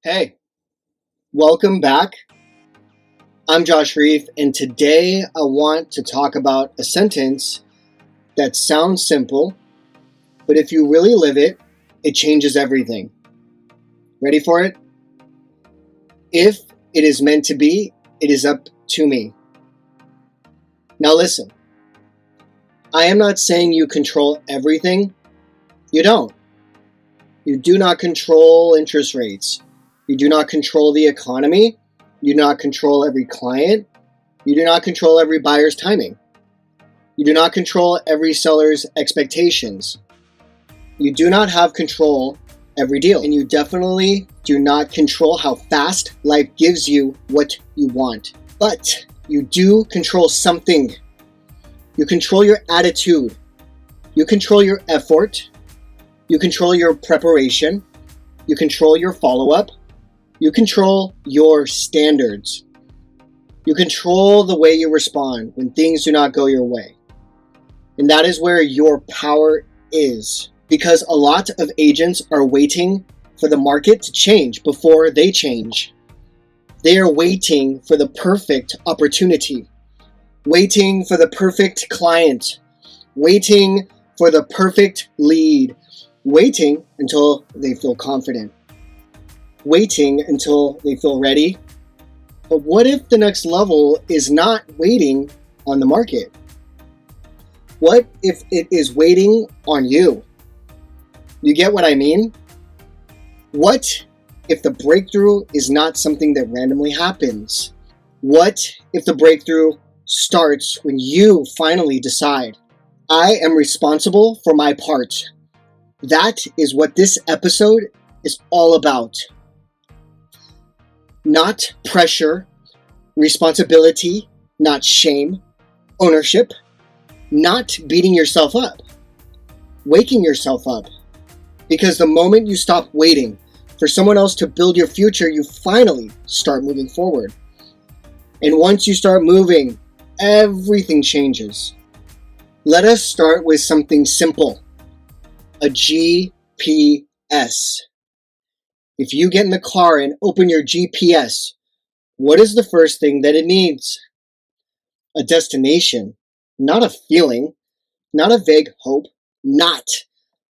Hey, welcome back. I'm Josh Reef, and today I want to talk about a sentence that sounds simple, but if you really live it, it changes everything. Ready for it? If it is meant to be, it is up to me. Now listen, I am not saying you control everything. You don't. You do not control interest rates. You do not control the economy. You do not control every client. You do not control every buyer's timing. You do not control every seller's expectations. You do not have control every deal. And you definitely do not control how fast life gives you what you want. But you do control something. You control your attitude. You control your effort. You control your preparation. You control your follow-up. You control your standards. You control the way you respond when things do not go your way. And that is where your power is. Because a lot of agents are waiting for the market to change before they change. They are waiting for the perfect opportunity. Waiting for the perfect client. Waiting for the perfect lead. Waiting until they feel confident. Waiting until they feel ready. But what if the next level is not waiting on the market? What if it is waiting on you? You get what I mean? What if the breakthrough is not something that randomly happens? What if the breakthrough starts when you finally decide, I am responsible for my part? That is what this episode is all about. Not pressure, responsibility, not shame, ownership, not beating yourself up, waking yourself up. Because the moment you stop waiting for someone else to build your future, you finally start moving forward. And once you start moving, everything changes. Let us start with something simple, a GPS. If you get in the car and open your GPS, what is the first thing that it needs? A destination, not a feeling, not a vague hope, not,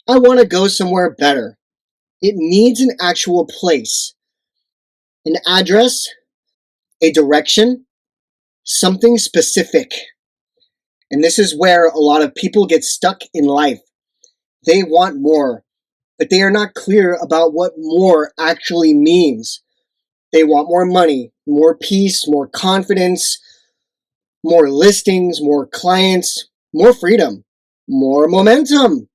I want to go somewhere better. It needs an actual place, an address, a direction, something specific. And this is where a lot of people get stuck in life. They want more, but they are not clear about what more actually means. They want more money, more peace, more confidence, more listings, more clients, more freedom, more momentum.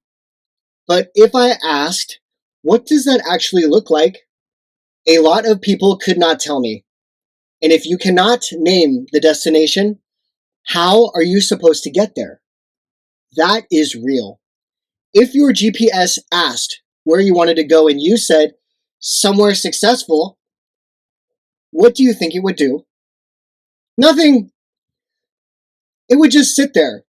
But if I asked, what does that actually look like? A lot of people could not tell me. And if you cannot name the destination, how are you supposed to get there? That is real. If your GPS asked where you wanted to go and you said somewhere successful, what do you think it would do? Nothing. It would just sit there.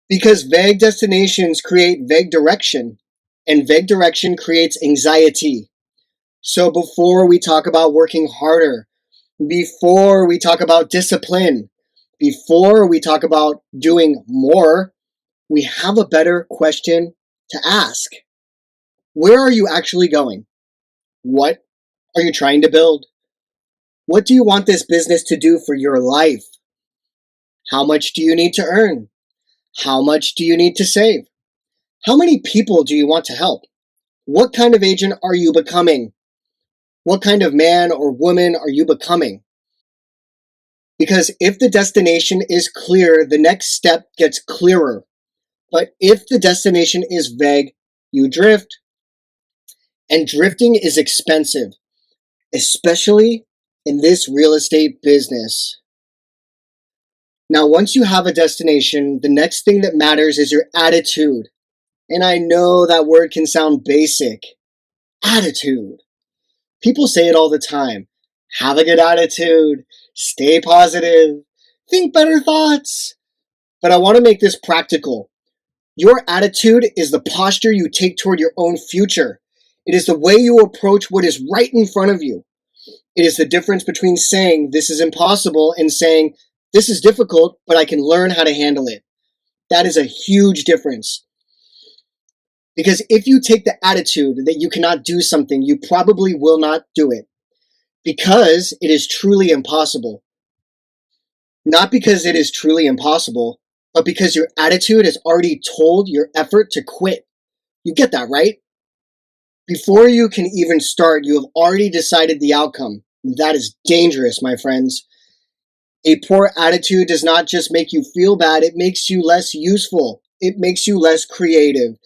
Because vague destinations create vague direction, and vague direction creates anxiety. So before we talk about working harder, before we talk about discipline, before we talk about doing more, we have a better question to ask. Where are you actually going? What are you trying to build? What do you want this business to do for your life? How much do you need to earn? How much do you need to save? How many people do you want to help? What kind of agent are you becoming? What kind of man or woman are you becoming? Because if the destination is clear, the next step gets clearer. But if the destination is vague, you drift. And drifting is expensive, especially in this real estate business. Now, once you have a destination, the next thing that matters is your attitude. And I know that word can sound basic. Attitude. People say it all the time. Have a good attitude. Stay positive. Think better thoughts. But I want to make this practical. Your attitude is the posture you take toward your own future. It is the way you approach what is right in front of you. It is the difference between saying this is impossible and saying this is difficult, but I can learn how to handle it. That is a huge difference. Because if you take the attitude that you cannot do something, you probably will not do it. Because it is truly impossible. Not because it is truly impossible, but because your attitude has already told your effort to quit. You get that, right? Before you can even start, you have already decided the outcome. That is dangerous, my friends. A poor attitude does not just make you feel bad, it makes you less useful. It makes you less creative.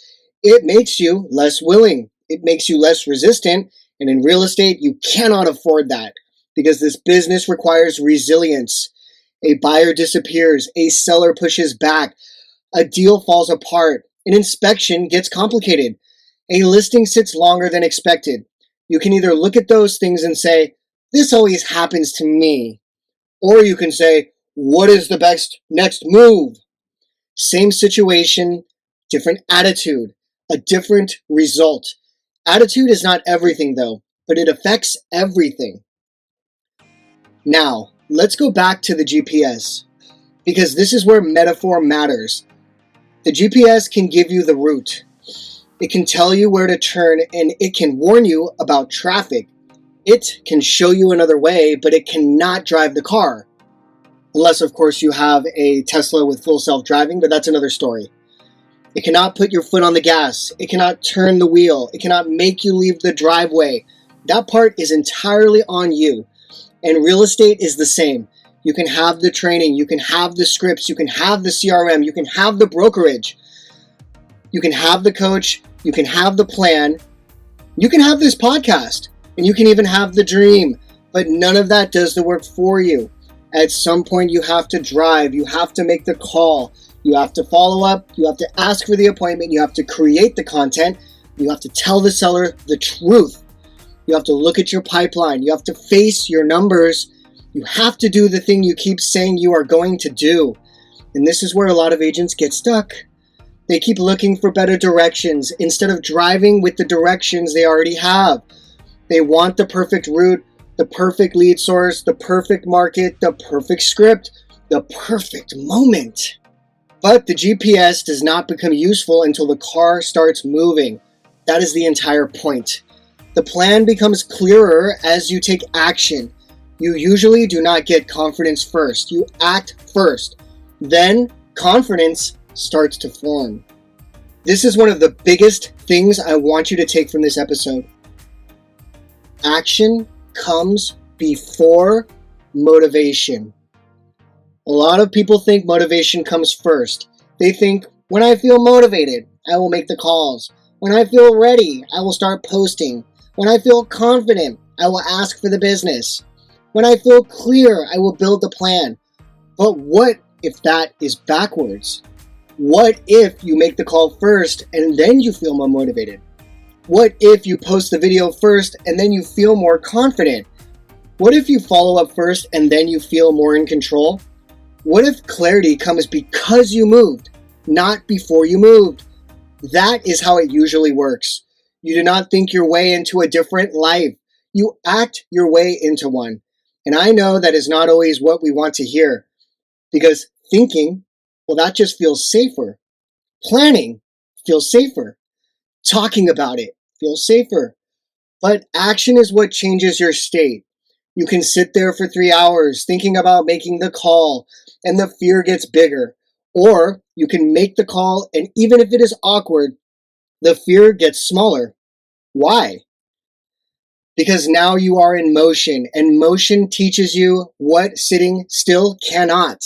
It makes you less willing. It makes you less resistant. And in real estate, you cannot afford that because this business requires resilience. A buyer disappears. A seller pushes back. A deal falls apart. An inspection gets complicated. A listing sits longer than expected. You can either look at those things and say, this always happens to me. Or you can say, what is the best next move? Same situation, different attitude, a different result. Attitude is not everything though, but it affects everything. Now, let's go back to the GPS, because this is where metaphor matters. The GPS can give you the route. It can tell you where to turn, and it can warn you about traffic. It can show you another way, but it cannot drive the car. Unless, of course, you have a Tesla with full self-driving, but that's another story. It cannot put your foot on the gas. It cannot turn the wheel. It cannot make you leave the driveway. That part is entirely on you. And real estate is the same. You can have the training. You can have the scripts. You can have the CRM. You can have the brokerage. You can have the coach. You can have the plan. You can have this podcast. And you can even have the dream. But none of that does the work for you. At some point, you have to drive. You have to make the call. You have to follow up. You have to ask for the appointment. You have to create the content. You have to tell the seller the truth. You have to look at your pipeline. You have to face your numbers. You have to do the thing you keep saying you are going to do. And this is where a lot of agents get stuck. They keep looking for better directions instead of driving with the directions they already have. They want the perfect route, the perfect lead source, the perfect market, the perfect script, the perfect moment. But the GPS does not become useful until the car starts moving. That is the entire point. The plan becomes clearer as you take action. You usually do not get confidence first. You act first. Then confidence starts to form. This is one of the biggest things I want you to take from this episode. Action comes before motivation. A lot of people think motivation comes first. They think, when I feel motivated, I will make the calls. When I feel ready, I will start posting. When I feel confident, I will ask for the business. When I feel clear, I will build the plan. But what if that is backwards? What if you make the call first and then you feel more motivated? What if you post the video first and then you feel more confident? What if you follow up first and then you feel more in control? What if clarity comes because you moved, not before you moved? That is how it usually works. You do not think your way into a different life. You act your way into one. And I know that is not always what we want to hear, because thinking, well, that just feels safer. Planning feels safer. Talking about it feels safer. But action is what changes your state. You can sit there for 3 hours thinking about making the call, and the fear gets bigger. Or you can make the call, and even if it is awkward, the fear gets smaller. Why? Because now you are in motion, and motion teaches you what sitting still cannot.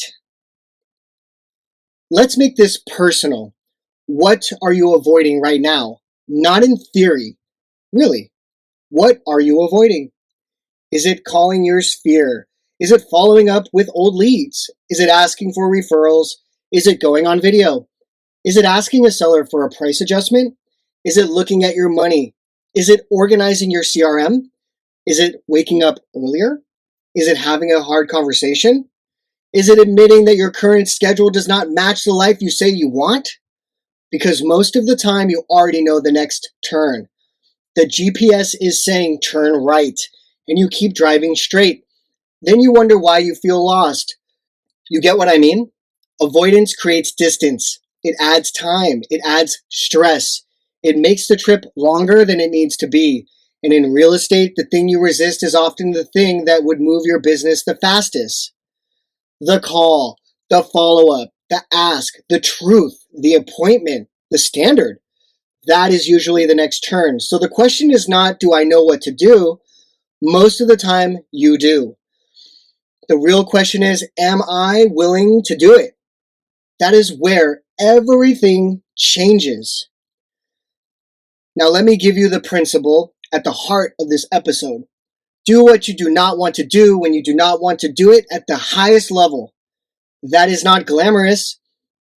Let's make this personal. What are you avoiding right now? Not in theory. Really, what are you avoiding? Is it calling your sphere? Is it following up with old leads? Is it asking for referrals? Is it going on video? Is it asking a seller for a price adjustment? Is it looking at your money? Is it organizing your CRM? Is it waking up earlier? Is it having a hard conversation? Is it admitting that your current schedule does not match the life you say you want? Because most of the time you already know the next turn. The GPS is saying turn right, and you keep driving straight. Then you wonder why you feel lost. You get what I mean? Avoidance creates distance. It adds time. It adds stress. It makes the trip longer than it needs to be. And in real estate, the thing you resist is often the thing that would move your business the fastest. The call, the follow-up, the ask, the truth, the appointment, the standard. That is usually the next turn. So the question is not, do I know what to do? Most of the time, you do. The real question is, am I willing to do it? That is where everything changes. Now, let me give you the principle at the heart of this episode. Do what you do not want to do when you do not want to do it at the highest level. That is not glamorous.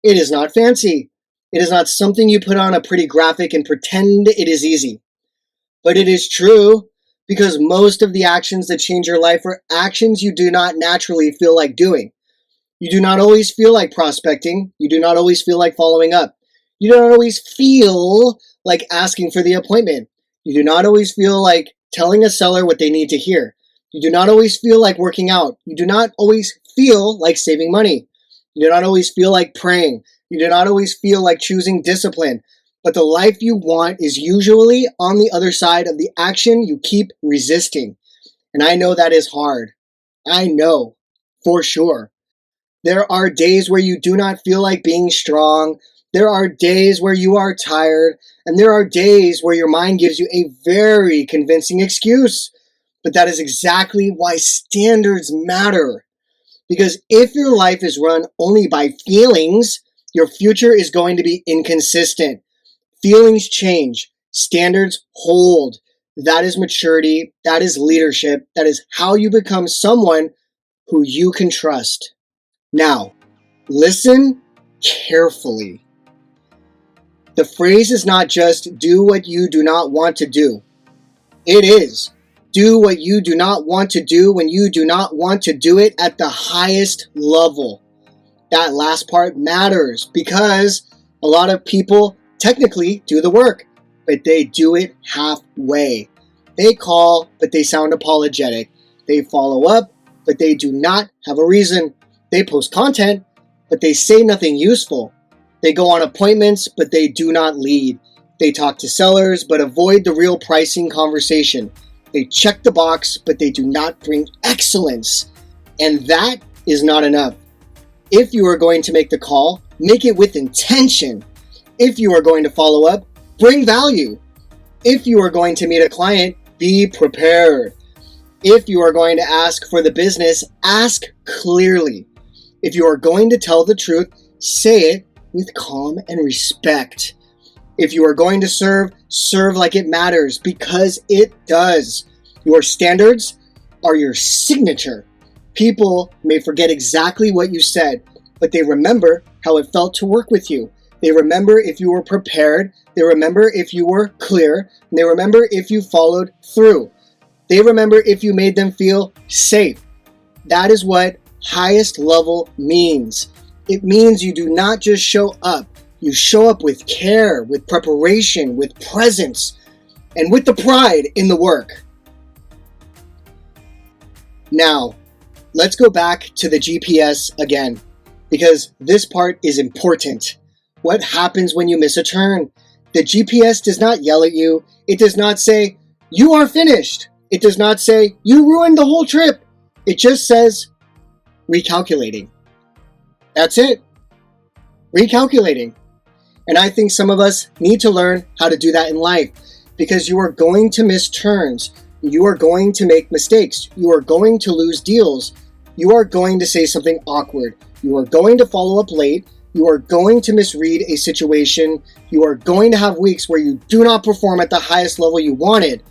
It is not fancy. It is not something you put on a pretty graphic and pretend it is easy. But it is true, because most of the actions that change your life are actions you do not naturally feel like doing. You do not always feel like prospecting. You do not always feel like following up. You do not always feel like asking for the appointment. You do not always feel like telling a seller what they need to hear. You do not always feel like working out. You do not always feel like saving money. You do not always feel like praying. You do not always feel like choosing discipline. But the life you want is usually on the other side of the action you keep resisting. And I know that is hard. I know, for sure. There are days where you do not feel like being strong. There are days where you are tired. And there are days where your mind gives you a very convincing excuse. But that is exactly why standards matter. Because if your life is run only by feelings, your future is going to be inconsistent. Feelings change. Standards hold. That is maturity. That is leadership. That is how you become someone who you can trust. Now, listen carefully. The phrase is not just do what you do not want to do. It is do what you do not want to do when you do not want to do it at the highest level. That last part matters because a lot of people technically do the work, but they do it halfway. They call, but they sound apologetic. They follow up, but they do not have a reason. They post content, but they say nothing useful. They go on appointments, but they do not lead. They talk to sellers, but avoid the real pricing conversation. They check the box, but they do not bring excellence. And that is not enough. If you are going to make the call, make it with intention. If you are going to follow up, bring value. If you are going to meet a client, be prepared. If you are going to ask for the business, ask clearly. If you are going to tell the truth, say it with calm and respect. If you are going to serve, serve like it matters, because it does. Your standards are your signature. People may forget exactly what you said, but they remember how it felt to work with you. They remember if you were prepared. They remember if you were clear. And they remember if you followed through. They remember if you made them feel safe. That is what highest level means. It means you do not just show up. You show up with care, with preparation, with presence, and with the pride in the work. Now, let's go back to the GPS again, because this part is important. What happens when you miss a turn? The GPS does not yell at you. It does not say, you are finished. It does not say, you ruined the whole trip. It just says, recalculating. That's it. Recalculating. And I think some of us need to learn how to do that in life, because you are going to miss turns. You are going to make mistakes. You are going to lose deals. You are going to say something awkward. You are going to follow up late. You are going to misread a situation. You are going to have weeks where you do not perform at the highest level you wanted.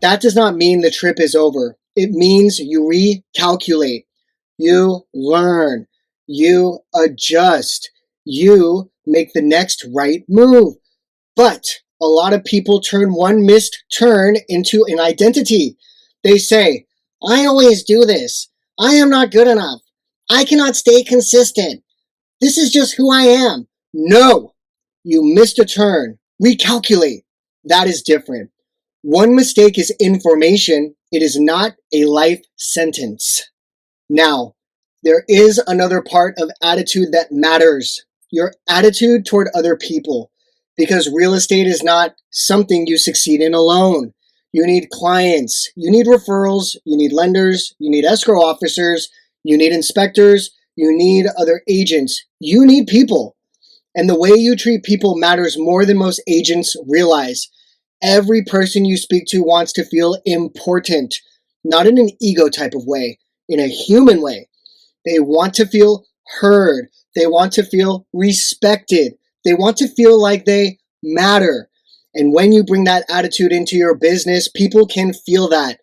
That does not mean the trip is over. It means you recalculate. You learn. You adjust. You make the next right move. But a lot of people turn one missed turn into an identity. They say, I always do this. I am not good enough. I cannot stay consistent. This is just who I am. No, you missed a turn. Recalculate. That is different. One mistake is information. It is not a life sentence. Now, there is another part of attitude that matters. Your attitude toward other people. Because real estate is not something you succeed in alone. You need clients, you need referrals, you need lenders, you need escrow officers, you need inspectors, you need other agents. You need people. And the way you treat people matters more than most agents realize. Every person you speak to wants to feel important, not in an ego type of way, in a human way. They want to feel heard. They want to feel respected. They want to feel like they matter. And when you bring that attitude into your business, people can feel that.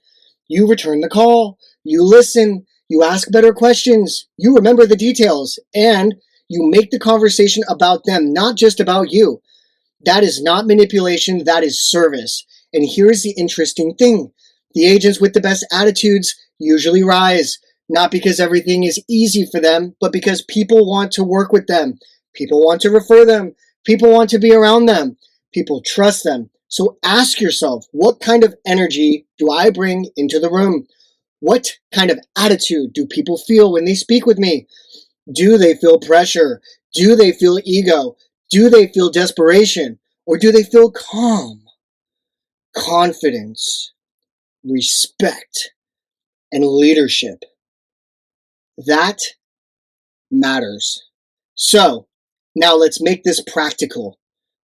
You return the call. You listen. You ask better questions. You remember the details. And you make the conversation about them, not just about you. That is not manipulation. That is service. And here's the interesting thing. The agents with the best attitudes usually rise. Not because everything is easy for them, but because people want to work with them. People want to refer them. People want to be around them. People trust them. So ask yourself, what kind of energy do I bring into the room? What kind of attitude do people feel when they speak with me? Do they feel pressure? Do they feel ego? Do they feel desperation? Or do they feel calm, confidence, respect, and leadership? That matters. So, now let's make this practical.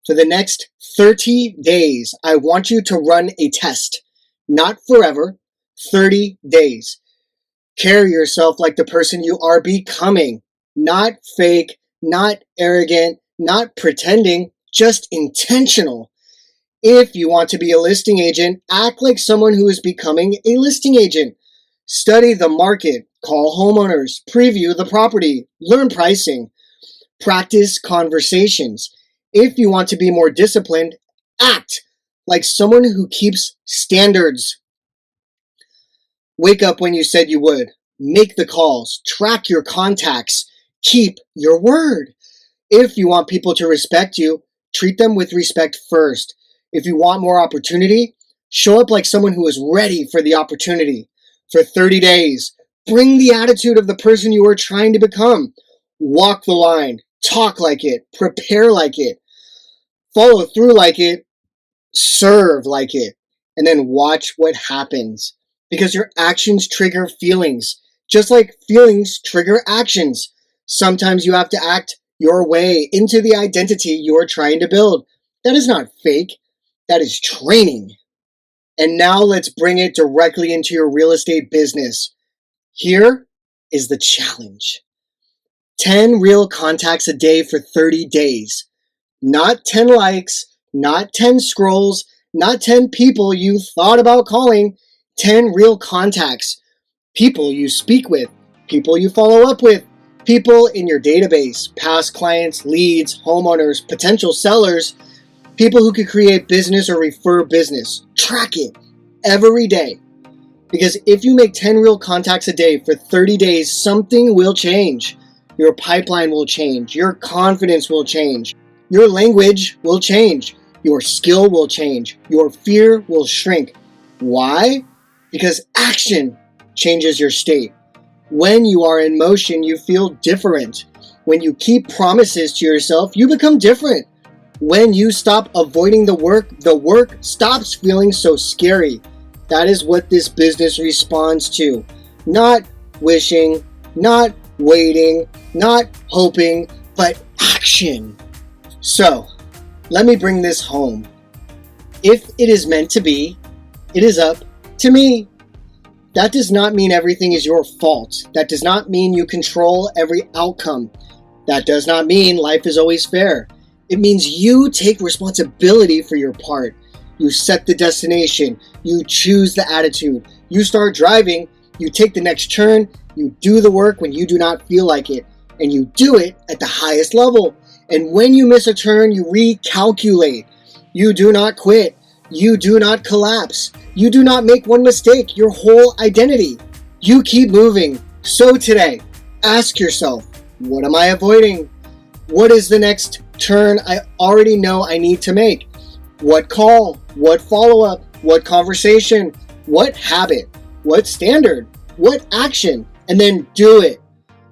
For the next 30 days, I want you to run a test. Not forever, 30 days. Carry yourself like the person you are becoming. Not fake, not arrogant, not pretending, just intentional. If you want to be a listing agent, act like someone who is becoming a listing agent. Study the market, call homeowners, preview the property, learn pricing, practice conversations. If you want to be more disciplined, act like someone who keeps standards. Wake up when you said you would. Make the calls, track your contacts, keep your word. If you want people to respect you, treat them with respect first. If you want more opportunity, show up like someone who is ready for the opportunity. For 30 days, bring the attitude of the person you are trying to become. Walk the line, talk like it, prepare like it, follow through like it, serve like it, and then watch what happens. Because your actions trigger feelings, just like feelings trigger actions. Sometimes you have to act your way into the identity you are trying to build. That is not fake. That is training. And now let's bring it directly into your real estate business. Here is the challenge. 10 real contacts a day for 30 days. Not 10 likes, not 10 scrolls, not 10 people you thought about calling. 10 real contacts. People you speak with, people you follow up with, people in your database, past clients, leads, homeowners, potential sellers, people who could create business or refer business. Track it every day. Because if you make 10 real contacts a day for 30 days, something will change. Your pipeline will change. Your confidence will change. Your language will change. Your skill will change. Your fear will shrink. Why? Because action changes your state. When you are in motion, you feel different. When you keep promises to yourself, you become different. When you stop avoiding the work stops feeling so scary. That is what this business responds to. Not wishing, not waiting, not hoping, but action. So, let me bring this home. If it is meant to be, it is up to me. That does not mean everything is your fault. That does not mean you control every outcome. That does not mean life is always fair. It means you take responsibility for your part. You set the destination. You choose the attitude. You start driving. You take the next turn. You do the work when you do not feel like it. And you do it at the highest level. And when you miss a turn, you recalculate. You do not quit. You do not collapse. You do not make one mistake your whole identity. You keep moving. So today, ask yourself, what am I avoiding? What is the next turn I already know I need to make? What call? What follow-up? what conversation, what habit, what standard, what action, and then do it.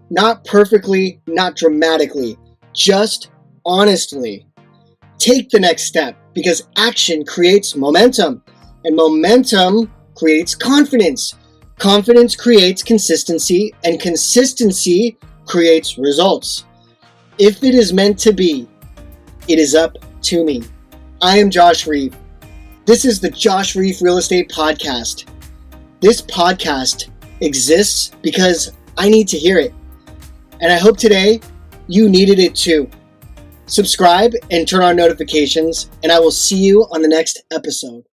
Not perfectly, not dramatically, just honestly. Take the next step because action creates momentum, and momentum creates confidence. Confidence creates consistency, and consistency creates results. If it is meant to be, it is up to me. I am Josh Reef. This is the Josh Reef Real Estate Podcast. This podcast exists because I need to hear it. And I hope today you needed it too. Subscribe and turn on notifications, and I will see you on the next episode.